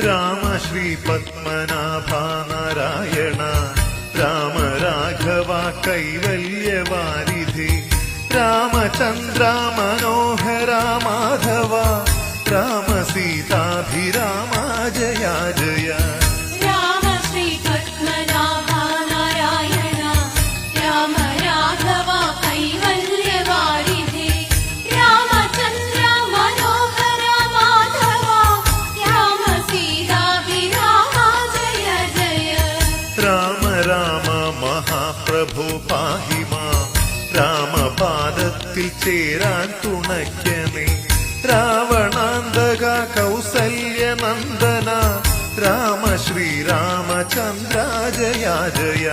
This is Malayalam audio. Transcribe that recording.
രാമ ശ്രീ പത്മനാഭ നാരായണ രാമ രാഘവ കൈവല്യവാരിധി രാമചന്ദ്ര മനോഹര മാധവ രാമ സീതാഭിരാമ ജയ ജയ രാമ ശ്രീ പത്മനാഭ നാരായണ രാമ രാഘവ കൈവല്യവാരിധി രാമചന്ദ്ര മനോഹര മാധവ രാമ സീതാഭിരാമ ജയ ജയ രാമ രാമ മഹാപ്രഭു പാഹി മാം രാമപാദത്തിൽ ചേരാൻ തുണയ്ക്കണേ രാവണാന്തക കൗസല്യനന്ദന രാമ ശ്രീരാമചന്ദ്ര ജയ ജയ